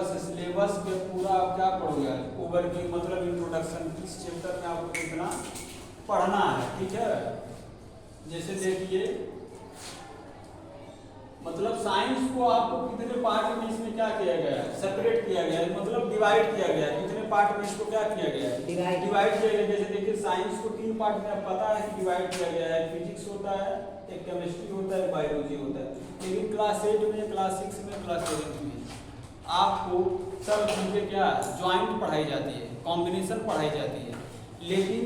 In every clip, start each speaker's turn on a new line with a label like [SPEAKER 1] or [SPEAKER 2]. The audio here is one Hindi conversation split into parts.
[SPEAKER 1] सिलेबस के पूरा आप क्या पढ़ोगे, ओवरव्यू मतलब इंट्रोडक्शन, इस चैप्टर में आपको कितना पढ़ना है, ठीक है। जैसे देखिए मतलब साइंस को आपको कितने पार्ट में इसमें क्या किया गया है, सेपरेट किया गया है, मतलब डिवाइड किया गया है। कितने पार्ट में इसको क्या किया गया है, डिवाइड किया गया है। जैसे देखिए साइंस को 3 पार्ट में अब पता है कि डिवाइड किया गया है, फिजिक्स होता है, एक केमिस्ट्री होता है, बायोलॉजी होता है। लेकिन क्लास 8 में, क्लास 6 में, क्लास 7 में आपको सब चीजें क्या ज्वाइंट पढ़ाई जाती है, कॉम्बिनेशन पढ़ाई जाती है। लेकिन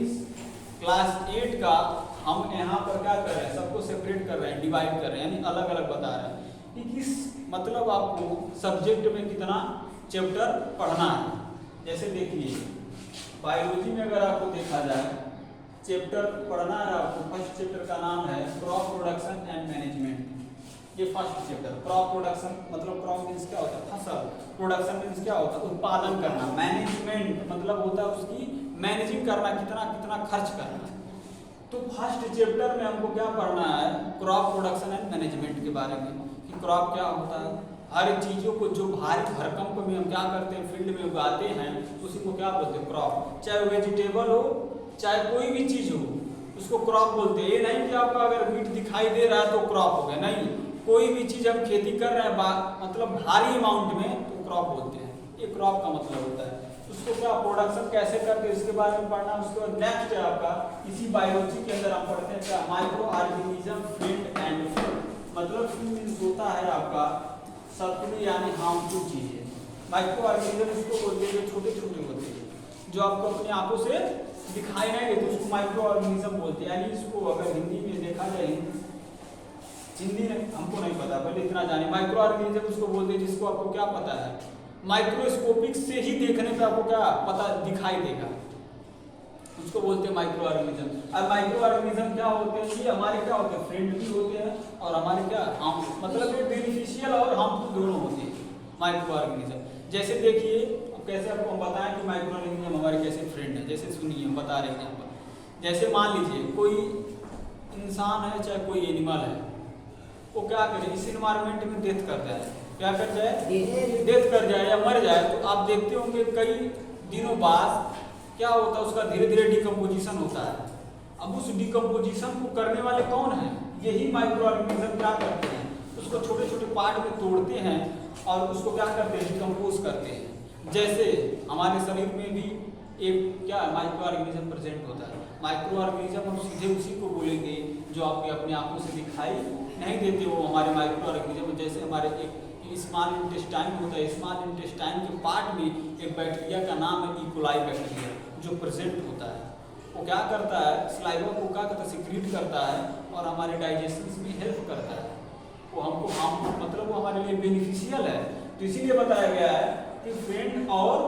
[SPEAKER 1] क्लास 8 का हम यहाँ पर क्या कर रहे हैं, सबको सेपरेट कर रहे हैं, डिवाइड कर रहे हैं, यानी अलग अलग बता रहे हैं कि किस मतलब आपको सब्जेक्ट में कितना चैप्टर पढ़ना है। जैसे देखिए बायोलॉजी में अगर आपको देखा जाए चैप्टर पढ़ना है आपको, फर्स्ट चैप्टर का नाम है क्रॉप प्रोडक्शन एंड मैनेजमेंट। ये फर्स्ट चैप्टर क्रॉप प्रोडक्शन मतलब क्रॉप मीन्स क्या होता है, फसल, प्रोडक्शन मीन्स क्या होता है, उत्पादन करना, मैनेजमेंट मतलब होता है उसकी मैनेजिंग करना, कितना कितना खर्च करना। तो फर्स्ट चैप्टर में हमको क्या पढ़ना है, क्रॉप प्रोडक्शन एंड मैनेजमेंट के बारे में कि क्रॉप क्या होता है, हर चीज़ों को जो भारी भरकम में हम क्या करते हैं, फील्ड में उगाते हैं, उसी को क्या बोलते हैं, क्रॉप। चाहे वेजिटेबल हो चाहे कोई भी चीज़ हो उसको क्रॉप बोलते हैं। ये नहीं कि आपका अगर मीट दिखाई दे रहा है तो क्रॉप हो गया, नहीं, कोई भी चीज़ हम खेती कर रहे हैं मतलब भारी अमाउंट में तो क्रॉप बोलते हैं। ये क्रॉप का मतलब होता है। उसको क्या प्रोडक्शन कैसे करते हैं इसके बारे में पढ़ना। उसके बाद नेक्स्ट है आपका इसी बायोलॉजी के अंदर हम पढ़ते हैं क्या, micro organism feed and food. मतलब फूड मीन्स होता है आपका शत्रु यानी हार्मफुल चीजें। माइक्रो ऑर्गेनिज्म इसको बोलते हैं, छोटे छोटे होते हैं जो आपको अपनी आंखों से दिखाई नहीं देते, उसको माइक्रो ऑर्गेनिज्म बोलते हैं। यानी इसको अगर हिंदी में देखा जाए, हिंदी हमको नहीं पता, पहले इतना जाने, माइक्रो ऑर्गेनिज्म उसको बोलते हैं जिसको आपको क्या पता है, माइक्रोस्कोपिक से ही देखने पे आपको क्या पता दिखाई देगा, उसको बोलते हैं माइक्रो ऑर्गेनिज्म। और माइक्रो ऑर्गेनिज्म क्या होते हैं, ये हमारे क्या होते हैं, फ्रेंड भी होते हैं और हमारे क्या हार्मफुल, मतलब ये बेनिफिशियल और हार्मफुल दोनों होते हैं माइक्रो ऑर्गेनिज्म। जैसे देखिए कैसे आपको हम बताएं कि माइक्रो ऑर्गेनिज्म हमारे कैसे फ्रेंड है। जैसे सुनिए हम बता रहे हैं यहाँ पर, जैसे मान लीजिए कोई इंसान है चाहे कोई एनिमल है, वो क्या करे, इस इन्वायरमेंट में डेथ कर जाए, क्या कर जाए, डेथ कर जाए या मर जाए, तो आप देखते होंगे कई दिनों बाद क्या होता है, उसका धीरे धीरे डिकम्पोजिशन होता है। अब उस डिकम्पोजिशन को करने वाले कौन है, यही माइक्रो ऑर्गेनिज्म क्या करते हैं, उसको छोटे छोटे पार्ट में तोड़ते हैं और उसको क्या करते हैं, डिकम्पोज करते हैं। जैसे हमारे शरीर में भी एक क्या माइक्रो ऑर्गेनिज्म प्रेजेंट होता है। माइक्रो ऑर्गेनिज्म हम सीधे उसी को बोलेंगे जो आपके अपने आंखों से दिखाई नहीं देते, वो हमारे माइक्रो ऑर्गेनिज्म। जैसे हमारे एक स्मॉल इंटेस्टाइन होता है, स्मॉल इंटेस्टाइन के पार्ट में एक बैक्टीरिया का नाम है इकोलाई बैक्टीरिया जो प्रेजेंट होता है। वो क्या करता है, सलाइवा को क्या करता है, सिक्रीट करता है और हमारे डाइजेशन में हेल्प करता है। वो हमको हार्मफुल मतलब वो हमारे लिए बेनिफिशियल है। तो इसीलिए बताया गया है कि फ्रेंड और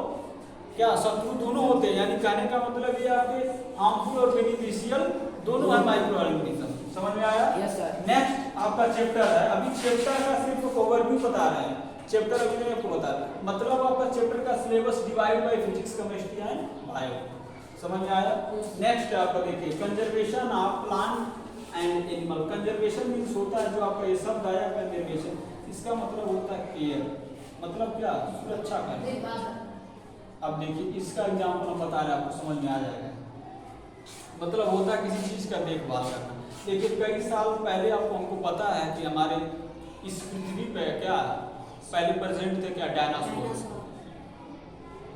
[SPEAKER 1] क्या शत्रु दोनों होते हैं। यानी कहने का मतलब ये आपके हार्मफुल और बेनिफिशियल दोनों है माइक्रो ऑर्गेनिज्म। समझ में आया?
[SPEAKER 2] Yes sir.
[SPEAKER 1] नेक्स्ट आपका चैप्टर है, अभी चैप्टर का सिर्फ ओवरव्यू बता रहे हैं, चैप्टर अभी नहीं आपको बता रहे। मतलब आपका चैप्टर का syllabus divide by physics, chemistry and bio. समझ में आया? नेक्स्ट आपका देखिए conservation of plant and animal. Conservation means होता है जो आपका ये शब्द आया कंजर्वेशन, इसका मतलब होता है केयर, मतलब क्या, सुरक्षा करना। अब देखिए इसका एग्जाम्पल हम बता रहे हैं, आपको समझ में आ जाएगा। मतलब होता है किसी चीज का देखभाल करना। देखिए कई साल पहले आपको हमको पता है कि हमारे इस पृथ्वी पे क्या पहले प्रेजेंट थे, क्या डायनासोर,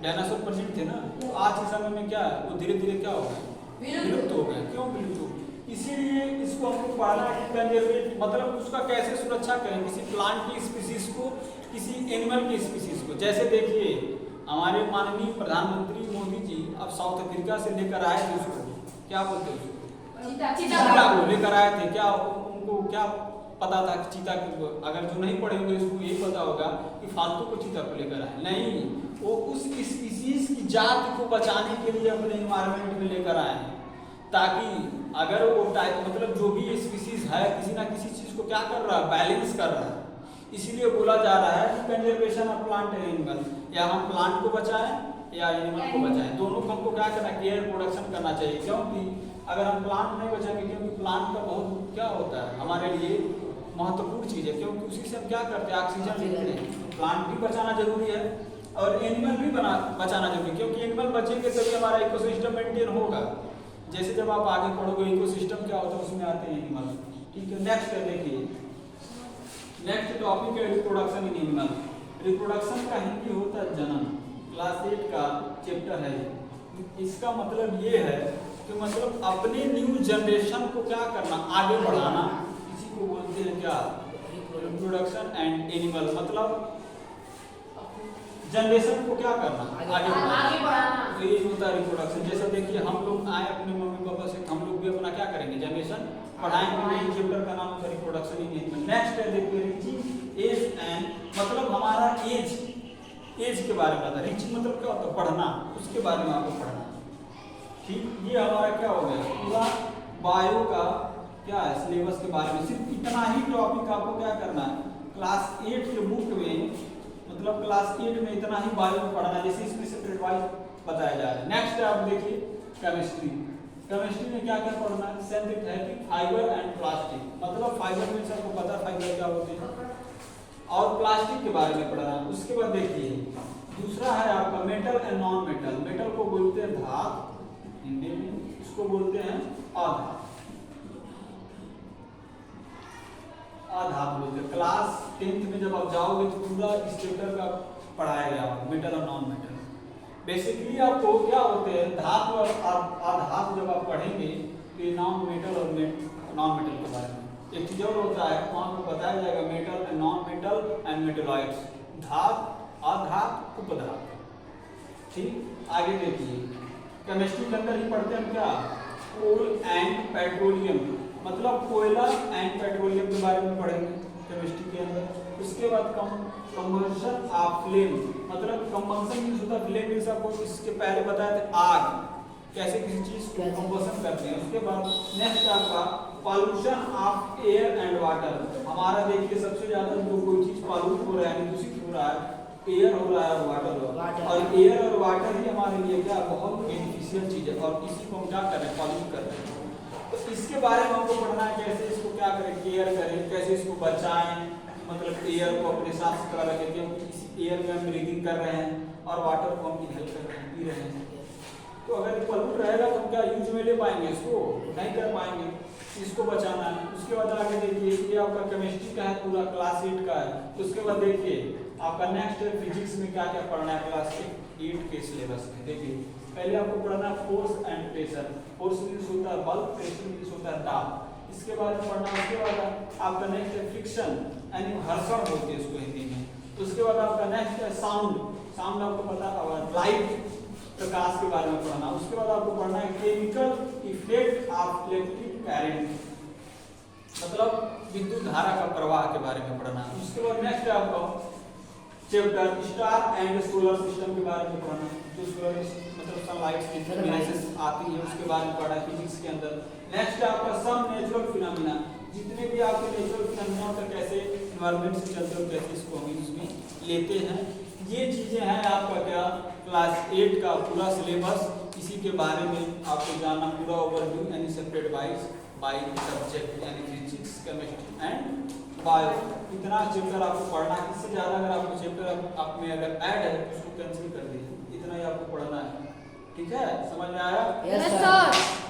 [SPEAKER 1] डायनासोर प्रेजेंट थे ना। तो आज के समय में क्या है, वो धीरे धीरे क्या हो गए, विलुप्त हो गए। क्यों विलुप्त हो? इसीलिए इसको हमको पढ़ना है कंजर्वेट, मतलब उसका कैसे सुरक्षा करें, किसी प्लांट की स्पीसीज को, किसी एनिमल की स्पीसीज को। जैसे देखिए हमारे माननीय प्रधानमंत्री मोदी जी अब साउथ अफ्रीका से लेकर आए थे उसको, क्या बोलते हैं उसको, चीता को लेकर आए थे। क्या उनको क्या पता था कि चीता को, अगर जो नहीं पढ़े होंगे उसको यही पता होगा कि फालतू को चीता को लेकर आए, नहीं, वो उस स्पीसीज की जाति को बचाने के लिए अपने एनवायरनमेंट में लेकर आए हैं, ताकि अगर वो टाइप मतलब जो भी स्पीसीज है किसी ना किसी चीज को क्या कर रहा है, बैलेंस कर रहा है। इसीलिए बोला जा रहा है कि conservation of plant and animal, या हम प्लांट को बचाएं या एनिमल को बचाएं, दोनों को हमको क्या करना, केयर प्रोडक्शन करना चाहिए। क्योंकि अगर हम प्लांट नहीं बचाएंगे, क्योंकि प्लांट का बहुत क्या होता है हमारे लिए महत्वपूर्ण चीज़ है, क्योंकि उसी से हम क्या करते हैं, ऑक्सीजन लेते हैं। प्लांट भी बचाना जरूरी है। और एनिमल भी बचाना जरूरी, क्योंकि एनिमल बचेंगे तभी हमारा इकोसिस्टम मेंटेन होगा। जैसे जब आप आगे पढ़ोगे इकोसिस्टम क्या होता है उसमें आते हैं एनिमल। ठीक है, नेक्स्ट है देखिए, नेक्स्ट टॉपिक है रिप्रोडक्शन इन एनिमल। रिप्रोडक्शन का हिंदी होता है जन्म, क्लास 8 का चैप्टर है। इसका मतलब ये है कि मतलब अपने न्यू जनरेशन को क्या करना, आगे बढ़ाना, इसी को बोलते हैं क्या, रिप्रोडक्शन एंड एनिमल। मतलब जनरेशन को क्या करना, आगे बढ़ाना, तो ये होता है रिप्रोडक्शन। जैसा देखिए हम लोग आए अपने मम्मी पापा से, हम लोग भी अपना क्या करेंगे, जनरेशन पढ़ाएंगे। ये चैप्टर का नाम है रिप्रोडक्शन इन एनिमल। नेक्स्ट है देखिए रीचिंग एज एंड, मतलब हमारा एज, एज के बारे में आता है। रीचिंग मतलब क्या होता है, पढ़ना, उसके बारे में आपको पढ़ना। ठीक, ये हमारा क्या हो गया, पूरा बायो का क्या है, सिलेबस के बारे में। सिर्फ इतना ही टॉपिक आपको क्या करना है, क्लास 8 के बुक में, मतलब क्लास 8 में इतना ही बायो में पढ़ना, जैसे इसमें सेपरेट वाइज बताया जा रहा है। नेक्स्ट है आप देखिए केमिस्ट्री। केमिस्ट्री में क्या क्या पढ़ना है, सिंथेटिक फाइबर एंड प्लास्टिक। मतलब फाइबर में सबको पता है फाइबर क्या होते हैं, और प्लास्टिक के बारे में पढ़ना है। उसके बाद देखिए दूसरा है आपका metal and non metal. Metal को बोलते हैं धातु हिंदी में, इसको बोलते हैं अधातु, अधातु बोलते हैं। क्लास 10th में जब आप जाओगे तो पूरा इस चैप्टर का पढ़ाया गया मेटल और नॉन मेटल। बेसिकली आपको क्या होते हैं, धातु और अधातु जब आप पढ़ेंगे तो ये नॉन मेटल और नॉन मेटल के बारे में। एक चीज और होता है वहाँ पे बताया जाएगा metal and non metal and metalloids, धातु, अधातु, उपधातु। ठीक, आगे देखिए केमिस्ट्री के अंदर ही पढ़ते हैं क्या, कोल एंड पेट्रोलियम, मतलब कोयला एंड पेट्रोलियम के बारे में पढ़ेंगे केमिस्ट्री के अंदर। उसके बाद कंबंशन ऑफ फ्लेम, मतलब कंबंशन मींस होता है फ्लेम मींस, आपको इसके पहले बताया था आग, कैसे किसी चीज को कंबंशन करते हैं। उसके बाद नेक्स्ट आपका pollution of air and water. हमारा देखिए सबसे ज्यादा जो कोई चीज पॉल्यूट हो रहा है, दूषित हो रहा है, एयर हो रहा है और वाटर हो रहा है। और एयर और वाटर ही हमारे लिए क्या बहुत बेनिफिशियल चीज है, और इसी को हम क्या कर रहे हैं, पॉल्यूट कर रहे हैं। तो इसके बारे में हमको पढ़ना है, कैसे इसको क्या करें, केयर करें, कैसे इसको बचाएं, मतलब एयर को अपने साफ सुथरा रखें, क्योंकि इस एयर में हम ब्रीदिंग कर रहे हैं, और वाटर को हम इनहेल कर रहे हैं, पी रहे हैं। तो अगर पॉल्यूट रहेगा तो हम क्या यूज में ले पाएंगे, इसको नहीं कर पाएंगे, इसको बचाना है। उसके बाद आगे देखिए ये आपका केमिस्ट्री का है, पूरा क्लास 8 का है। उसके बाद देखिए आपका नेक्स्ट है फिजिक्स में क्या क्या पढ़ना है क्लास 8 के सिलेबस में। देखिए पहले आपको पढ़ना है force and pressure. Force means होता है बल, प्रेशर मींस होता है दाब, इसके बारे में पढ़ना। उसके बाद आपका नेक्स्ट है फ्रिक्शन यानी घर्षण बोलते हैं इसको हिंदी में। उसके बाद आपका नेक्स्ट है साउंड, साउंड आपको पता होगा, लाइट, प्रकाश के बारे में पढ़ना। उसके बाद आपको पढ़ना है chemical effect of electric current, मतलब विद्युत धारा का प्रवाह के बारे में पढ़ना। उसके बाद नेक्स्ट है आपका chapter star and solar system के बारे में पढ़ना, जो सोलर मतलब सनलाइट की आती है उसके बारे में पढ़ा फिजिक्स के अंदर। नेक्स्ट है आपका सम नेचुरल फिनोमेना, जितने भी आपके नेचुरल फिनोमेना होते हैं, कैसे एनवायरनमेंट से चलते हैं, कैसे इसको हम इसमें लेते हैं, ये चीजें हैं आपका क्या क्लास 8 का पूरा सिलेबस। इसी के बारे में आपको जानना, पूरा ओवरव्यू यानी सेपरेट वाइज बाय सब्जेक्ट यानी फिजिक्स, केमिस्ट्री एंड बायो। इतना चैप्टर आपको पढ़ना है, इससे ज़्यादा अगर आपको चैप्टर आप में अगर ऐड है तो उसको कैंसिल कर दीजिए, इतना ही आपको पढ़ना है। ठीक है, समझ में आया?
[SPEAKER 2] Yes sir.